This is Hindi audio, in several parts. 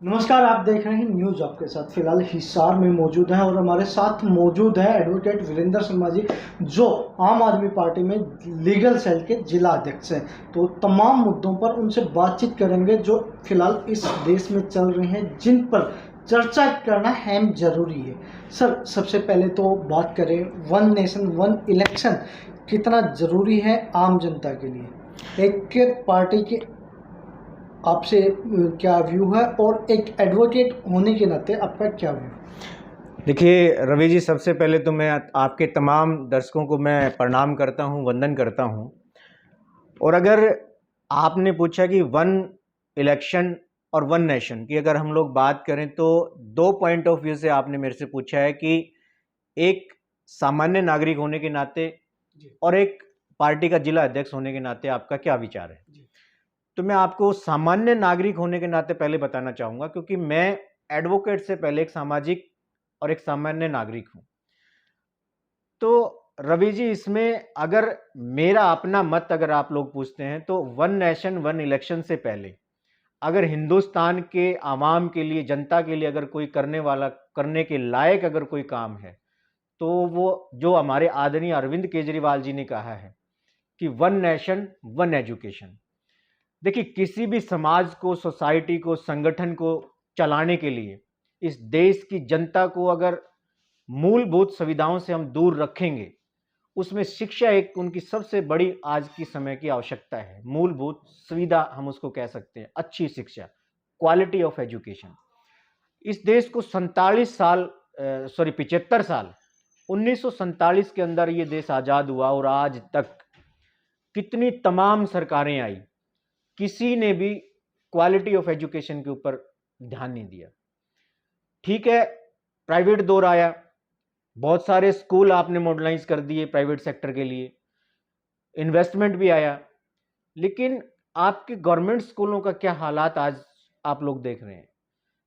नमस्कार, आप देख रहे हैं न्यूज आपके साथ। फिलहाल हिसार में मौजूद हैं और हमारे साथ मौजूद है एडवोकेट वीरेंद्र शर्मा जी, जो आम आदमी पार्टी में लीगल सेल के जिला अध्यक्ष हैं। तो तमाम मुद्दों पर उनसे बातचीत करेंगे जो फिलहाल इस देश में चल रहे हैं, जिन पर चर्चा करना अहम जरूरी है। सर, सबसे पहले तो बात करें, वन नेशन वन इलेक्शन कितना जरूरी है आम जनता के लिए। एक पार्टी के आपसे क्या व्यू है और एक एडवोकेट होने के नाते आपका क्या व्यू? देखिए रवि जी, सबसे पहले तो मैं आपके तमाम दर्शकों को मैं प्रणाम करता हूं, वंदन करता हूं। और अगर आपने पूछा कि वन इलेक्शन और वन नेशन की अगर हम लोग बात करें तो दो पॉइंट ऑफ व्यू से आपने मेरे से पूछा है कि एक सामान्य नागरिक होने के नाते और एक पार्टी का जिला अध्यक्ष होने के नाते आपका क्या विचार है। तो मैं आपको सामान्य नागरिक होने के नाते पहले बताना चाहूंगा, क्योंकि मैं एडवोकेट से पहले एक सामाजिक और एक सामान्य नागरिक हूं। तो रवि जी, इसमें अगर मेरा अपना मत अगर आप लोग पूछते हैं तो वन नेशन वन इलेक्शन से पहले अगर हिंदुस्तान के आवाम के लिए, जनता के लिए अगर कोई करने के लायक अगर कोई काम है तो वो जो हमारे आदरणीय अरविंद केजरीवाल जी ने कहा है कि वन नेशन वन एजुकेशन। देखिए, किसी भी समाज को, सोसाइटी को, संगठन को चलाने के लिए इस देश की जनता को अगर मूलभूत सुविधाओं से हम दूर रखेंगे, उसमें शिक्षा एक उनकी सबसे बड़ी आज की समय की आवश्यकता है। मूलभूत सुविधा हम उसको कह सकते हैं, अच्छी शिक्षा, क्वालिटी ऑफ एजुकेशन। इस देश को 75 साल 1947 के अंदर ये देश आजाद हुआ और आज तक कितनी तमाम सरकारें आई, किसी ने भी क्वालिटी ऑफ एजुकेशन के ऊपर ध्यान नहीं दिया। ठीक है, प्राइवेट दौर आया, बहुत सारे स्कूल आपने मॉडर्नाइज कर दिए प्राइवेट सेक्टर के लिए, इन्वेस्टमेंट भी आया, लेकिन आपके गवर्नमेंट स्कूलों का क्या हालात आज आप लोग देख रहे हैं।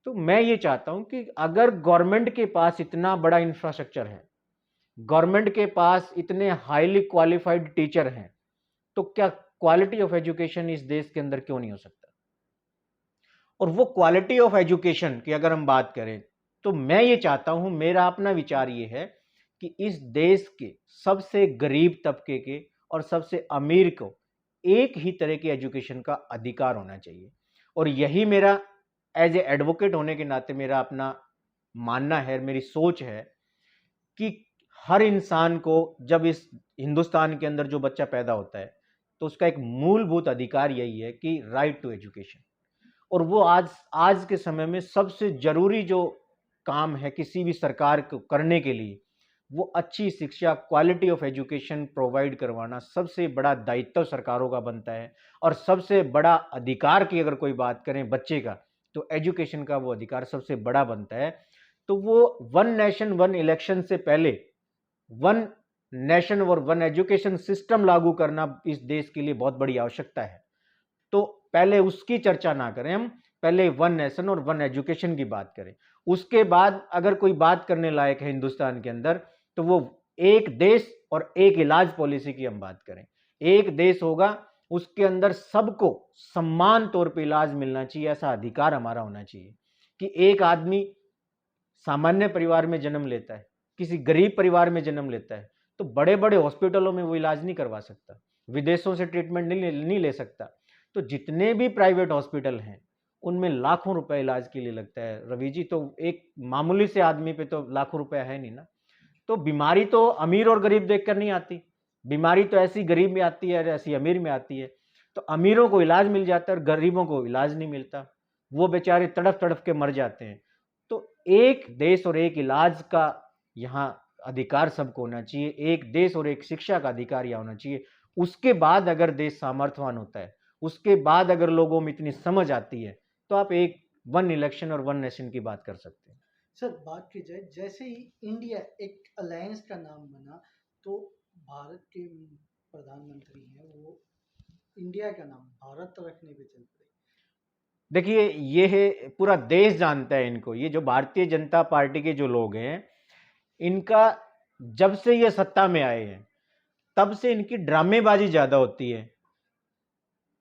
तो मैं ये चाहता हूं कि अगर गवर्नमेंट के पास इतना बड़ा इंफ्रास्ट्रक्चर है, गवर्नमेंट के पास इतने हाईली क्वालिफाइड टीचर हैं, तो क्या क्वालिटी ऑफ एजुकेशन इस देश के अंदर क्यों नहीं हो सकता। और वो क्वालिटी ऑफ एजुकेशन की अगर हम बात करें तो मैं ये चाहता हूं, मेरा अपना विचार ये है कि इस देश के सबसे गरीब तबके के और सबसे अमीर को एक ही तरह की एजुकेशन का अधिकार होना चाहिए। और यही मेरा एज ए एडवोकेट होने के नाते मेरा अपना मानना है, मेरी सोच है कि हर इंसान को, जब इस हिंदुस्तान के अंदर जो बच्चा पैदा होता है तो उसका एक मूलभूत अधिकार यही है कि राइट टू एजुकेशन। और वो आज के समय में सबसे जरूरी जो काम है किसी भी सरकार को करने के लिए, वो अच्छी शिक्षा, क्वालिटी ऑफ एजुकेशन प्रोवाइड करवाना सबसे बड़ा दायित्व सरकारों का बनता है। और सबसे बड़ा अधिकार की अगर कोई बात करें बच्चे का, तो एजुकेशन का वो अधिकार सबसे बड़ा बनता है। तो वो वन नेशन वन इलेक्शन से पहले वन नेशन और वन एजुकेशन सिस्टम लागू करना इस देश के लिए बहुत बड़ी आवश्यकता है। तो पहले उसकी चर्चा ना करें, हम पहले वन नेशन और वन एजुकेशन की बात करें। उसके बाद अगर कोई बात करने लायक है हिंदुस्तान के अंदर, तो वो एक देश और एक इलाज पॉलिसी की हम बात करें। एक देश होगा, उसके अंदर सबको समान तौर पे इलाज मिलना चाहिए, ऐसा अधिकार हमारा होना चाहिए कि एक आदमी सामान्य परिवार में जन्म लेता है, किसी गरीब परिवार में जन्म लेता है, तो बड़े बड़े हॉस्पिटलों में वो इलाज नहीं करवा सकता, विदेशों से ट्रीटमेंट नहीं ले सकता। तो जितने भी प्राइवेट हॉस्पिटल हैं उनमें लाखों रुपए इलाज के लिए लगता है रवि जी। तो एक मामूली से आदमी पे तो लाखों रुपए है नहीं ना। तो बीमारी तो अमीर और गरीब देखकर नहीं आती, बीमारी तो ऐसी गरीब में आती है, ऐसी अमीर में आती है। तो अमीरों को इलाज मिल जाता है और गरीबों को इलाज नहीं मिलता, वो बेचारे तड़फ तड़फ के मर जाते हैं। तो एक देश और एक इलाज का यहाँ अधिकार सबको होना चाहिए, एक देश और एक शिक्षा का अधिकार यहाँ होना चाहिए। उसके बाद अगर देश सामर्थ्यवान होता है, उसके बाद अगर लोगों में इतनी समझ आती है, तो आप एक वन इलेक्शन और वन नेशन की बात कर सकते हैं। सर, बात की जाए, जैसे ही इंडिया एक अलायंस का नाम बना, तो भारत के प्रधानमंत्री हैं वो इंडिया का नाम भारत रखने पे चल पड़े। देखिए, ये है, पूरा देश जानता है इनको। ये जो भारतीय जनता पार्टी के जो लोग हैं, इनका जब से ये सत्ता में आए हैं तब से इनकी ड्रामेबाजी ज्यादा होती है,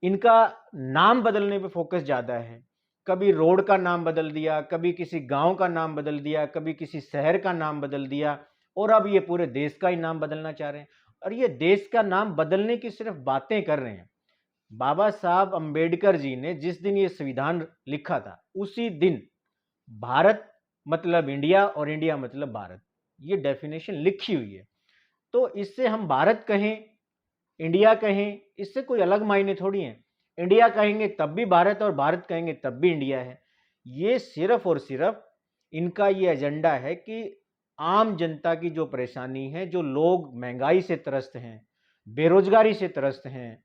इनका नाम बदलने पे फोकस ज्यादा है। कभी रोड का नाम बदल दिया, कभी किसी गांव का नाम बदल दिया, कभी किसी शहर का नाम बदल दिया, और अब ये पूरे देश का ही नाम बदलना चाह रहे हैं। और ये देश का नाम बदलने की सिर्फ बातें कर रहे हैं। बाबा साहब अंबेडकर जी ने जिस दिन ये संविधान लिखा था, उसी दिन भारत मतलब इंडिया और इंडिया मतलब भारत, ये डेफिनेशन लिखी हुई है। तो इससे हम भारत कहें, इंडिया कहें, इससे कोई अलग मायने थोड़ी हैं। इंडिया कहेंगे तब भी भारत, और भारत कहेंगे तब भी इंडिया है। ये सिर्फ और सिर्फ इनका ये एजेंडा है कि आम जनता की जो परेशानी है, जो लोग महंगाई से त्रस्त हैं, बेरोजगारी से त्रस्त हैं,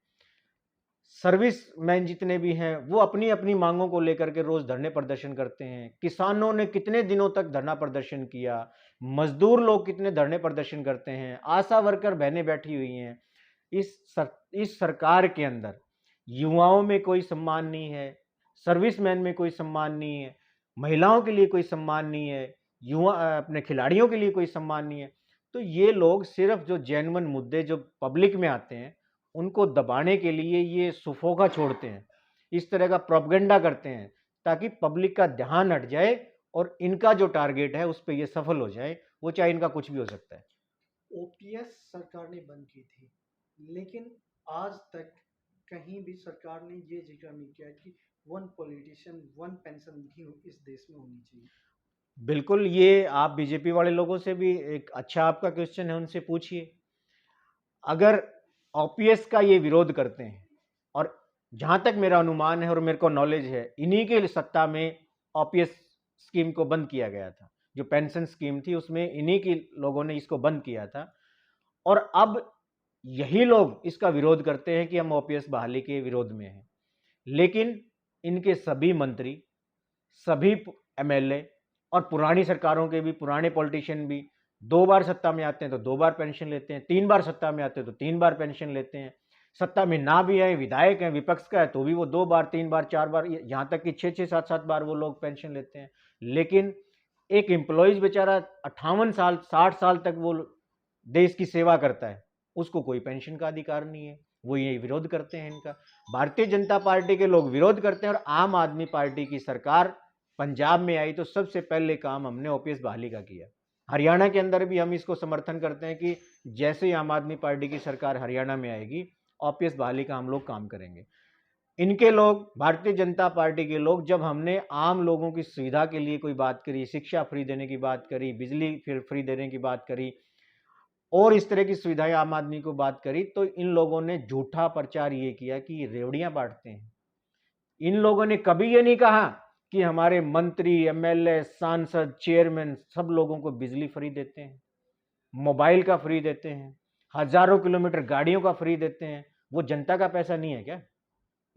सर्विस मैन जितने भी हैं, वो अपनी अपनी मांगों को लेकर के रोज धरने प्रदर्शन करते हैं। किसानों ने कितने दिनों तक धरना प्रदर्शन किया, मजदूर लोग कितने धरने प्रदर्शन करते हैं, आशा वर्कर बहनें बैठी हुई हैं। इस सरकार के अंदर युवाओं में कोई सम्मान नहीं है, सर्विसमैन में कोई सम्मान नहीं है, महिलाओं के लिए कोई सम्मान नहीं है, युवा अपने खिलाड़ियों के लिए कोई सम्मान नहीं है। तो ये लोग सिर्फ जो जेन्युइन मुद्दे जो पब्लिक में आते हैं, उनको दबाने के लिए ये सुफोका छोड़ते हैं, इस तरह का प्रोपगेंडा करते हैं, ताकि पब्लिक का ध्यान हट जाए और इनका जो टारगेट है उस पर ये सफल हो जाए, वो चाहे इनका कुछ भी हो सकता है। ओपीएस सरकार ने बंद की थी, लेकिन आज तक कहीं भी सरकार ने ये जिक्र नहीं किया कि वन पॉलिटिशियन वन पेंशन भी इस देश में होनी चाहिए। बिल्कुल, ये आप बीजेपी वाले लोगों से भी एक अच्छा आपका क्वेश्चन है, उनसे पूछिए। अगर ओपीएस का ये विरोध करते हैं, और जहां तक मेरा अनुमान है और मेरे को नॉलेज है, इन्हीं के सत्ता में ओपीएस स्कीम को बंद किया गया था। जो पेंशन स्कीम थी उसमें इन्हीं के लोगों ने इसको बंद किया था, और अब यही लोग इसका विरोध करते हैं कि हम ओपीएस बहाली के विरोध में हैं। लेकिन इनके सभी मंत्री, सभी एमएलए और पुरानी सरकारों के भी पुराने पॉलिटिशियन भी 2 बार सत्ता में आते हैं तो 2 बार पेंशन लेते हैं, 3 बार सत्ता में आते हैं तो 3 बार पेंशन लेते हैं। सत्ता में ना भी आए, विधायक हैं, विपक्ष का है, तो भी वो 2 बार, 3 बार, 4 बार, यहाँ तक कि 6-6, 7-7 बार वो लोग पेंशन लेते हैं। लेकिन एक एम्प्लॉइज बेचारा 58 साल 60 साल तक वो देश की सेवा करता है, उसको कोई पेंशन का अधिकार नहीं है। वो ये विरोध करते हैं इनका। भारतीय जनता पार्टी के लोग विरोध करते हैं, और आम आदमी पार्टी की सरकार पंजाब में आई तो सबसे पहले काम हमने ओपीएस बहाली का किया। हरियाणा के अंदर भी हम इसको समर्थन करते हैं कि जैसे ही आम आदमी पार्टी की सरकार हरियाणा में आएगी, ओपीएस बहाली का हम लोग काम करेंगे। इनके लोग, भारतीय जनता पार्टी के लोग, जब हमने आम लोगों की सुविधा के लिए कोई बात करी, शिक्षा फ्री देने की बात करी, बिजली फ्री देने की बात करी, और इस तरह की सुविधाएं आम आदमी को बात करी, तो इन लोगों ने झूठा प्रचार ये किया कि ये रेवड़ियां बांटते हैं। इन लोगों ने कभी ये नहीं कहा कि हमारे मंत्री, एमएलए, सांसद, चेयरमैन सब लोगों को बिजली फ्री देते हैं, मोबाइल का फ्री देते हैं, हजारों किलोमीटर गाड़ियों का फ्री देते हैं। वो जनता का पैसा नहीं है क्या?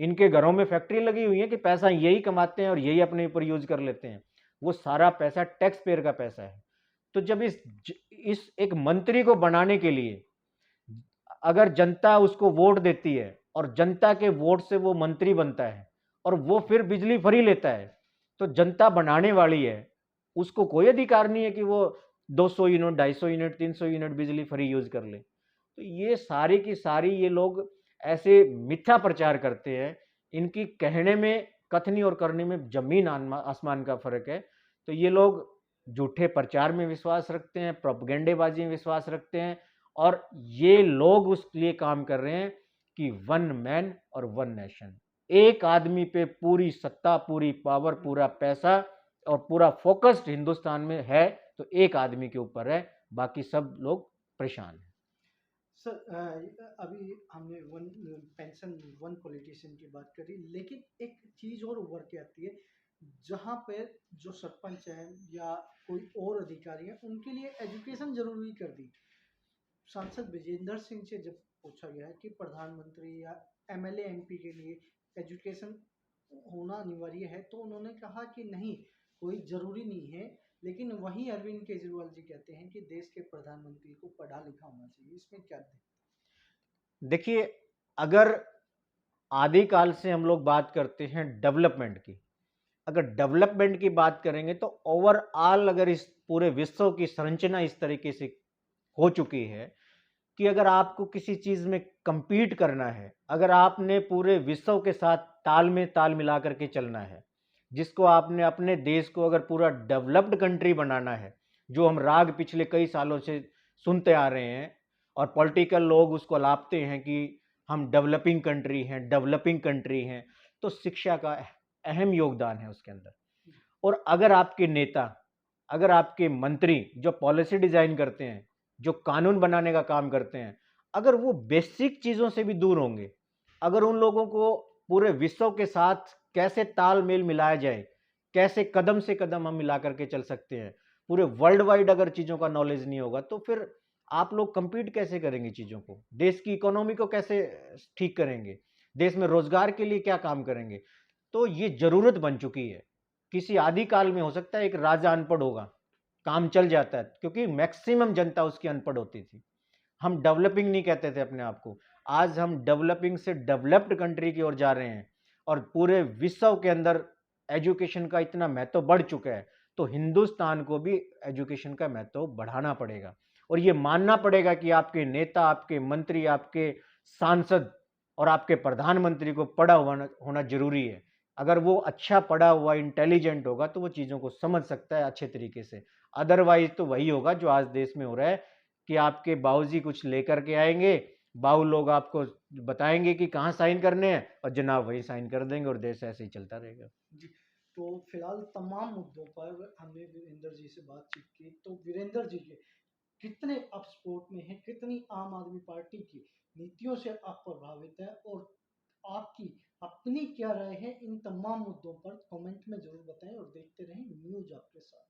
इनके घरों में फैक्ट्री लगी हुई है कि पैसा यही कमाते हैं और यही अपने ऊपर यूज कर लेते हैं। वो सारा पैसा टैक्स पेयर का पैसा है। तो जब इस एक मंत्री को बनाने के लिए अगर जनता उसको वोट देती है और जनता के वोट से वो मंत्री बनता है और वो फिर बिजली फ्री लेता है, तो जनता बनाने वाली है, उसको कोई अधिकार नहीं है कि वो 200 यूनिट, 250 यूनिट, 300 यूनिट बिजली फ्री यूज कर ले। तो ये सारी की सारी ये लोग ऐसे मिथ्या प्रचार करते हैं। इनकी कहने में, कथनी और करने में जमीन आसमान का फर्क है। तो ये लोग झूठे प्रचार में विश्वास रखते हैं, प्रोपगेंडेबाजी में विश्वास रखते हैं, और ये लोग उस लिए काम कर रहे हैं कि वन मैन और वन नेशन, एक आदमी पे पूरी सत्ता, पूरी पावर, पूरा पैसा और पूरा फोकस्ड हिंदुस्तान में है तो एक आदमी के ऊपर है, बाकी सब लोग परेशान हैं। सर, अभी हमने वन पेंशन वन पॉलिटिशियन की बात करी, लेकिन एक चीज और उभर के आती है, जहाँ पे जो सरपंच है या कोई और अधिकारी है, उनके लिए एजुकेशन जरूरी कर दी। सांसद विजेंद्र सिंह से जब पूछा गया है कि प्रधानमंत्री या एमएलए एमपी के लिए एजुकेशन होना अनिवार्य है, तो उन्होंने कहा कि नहीं, कोई जरूरी नहीं है। लेकिन वहीं अरविंद केजरीवाल जी कहते हैं कि देश के प्रधानमंत्री को पढ़ा लिखा होना चाहिए। इसमें क्या देखिए, अगर आदिकाल से हम लोग बात करते हैं डेवलपमेंट की, अगर डेवलपमेंट की बात करेंगे तो ओवरऑल अगर इस पूरे विश्व की संरचना इस तरीके से हो चुकी है कि अगर आपको किसी चीज में compete करना है, अगर आपने पूरे विश्व के साथ ताल में ताल मिला करके चलना है, जिसको आपने अपने देश को अगर पूरा डेवलप्ड कंट्री बनाना है, जो हम राग पिछले कई सालों से सुनते आ रहे हैं और पॉलिटिकल लोग उसको लापते हैं कि हम डेवलपिंग कंट्री हैं, तो शिक्षा का अहम योगदान है उसके अंदर। और अगर आपके नेता, अगर आपके मंत्री जो पॉलिसी डिजाइन करते हैं, जो कानून बनाने का काम करते हैं, अगर वो बेसिक चीजों से भी दूर होंगे, अगर उन लोगों को पूरे विश्व के साथ कैसे तालमेल मिलाया जाए, कैसे कदम से कदम हम मिला करके चल सकते हैं, पूरे वर्ल्ड वाइड अगर चीजों का नॉलेज नहीं होगा, तो फिर आप लोग कंपीट कैसे करेंगे चीजों को, देश की इकोनॉमी को कैसे ठीक करेंगे, देश में रोजगार के लिए क्या काम करेंगे। तो ये जरूरत बन चुकी है। किसी आदि काल में हो सकता है एक राजा अनपढ़ होगा, काम चल जाता है, क्योंकि मैक्सिमम जनता उसकी अनपढ़ होती थी। हम डेवलपिंग नहीं कहते थे अपने आप को, आज हम डेवलपिंग से डेवलप्ड कंट्री की ओर जा रहे हैं और पूरे विश्व के अंदर एजुकेशन का इतना महत्व बढ़ चुका है, तो हिंदुस्तान को भी एजुकेशन का महत्व बढ़ाना पड़ेगा और ये मानना पड़ेगा कि आपके नेता, आपके मंत्री, आपके सांसद और आपके प्रधानमंत्री को पढ़ा हुआ होना जरूरी है। अगर वो अच्छा पढ़ा हुआ इंटेलिजेंट होगा तो वो चीज़ों को समझ सकता है अच्छे तरीके से। अदरवाइज तो वही होगा जो आज देश में हो रहा है कि आपके बाबूजी कुछ लेकर के आएंगे, बाऊ लोग आपको बताएंगे कि कहाँ साइन करने हैं और जनाब वही साइन कर देंगे और देश ऐसे ही चलता रहेगा। जी। तो फिलहाल तमाम मुद्दों पर हमने वीरेंद्र जी से बातचीत की। तो वीरेंद्र जी के कितने आप सपोर्ट में हैं, कितनी आम आदमी पार्टी की नीतियों से आप प्रभावित हैं और आपकी अपनी क्या राय है इन तमाम मुद्दों पर, कमेंट में जरूर बताएं और देखते रहें न्यूज़ आपके साथ।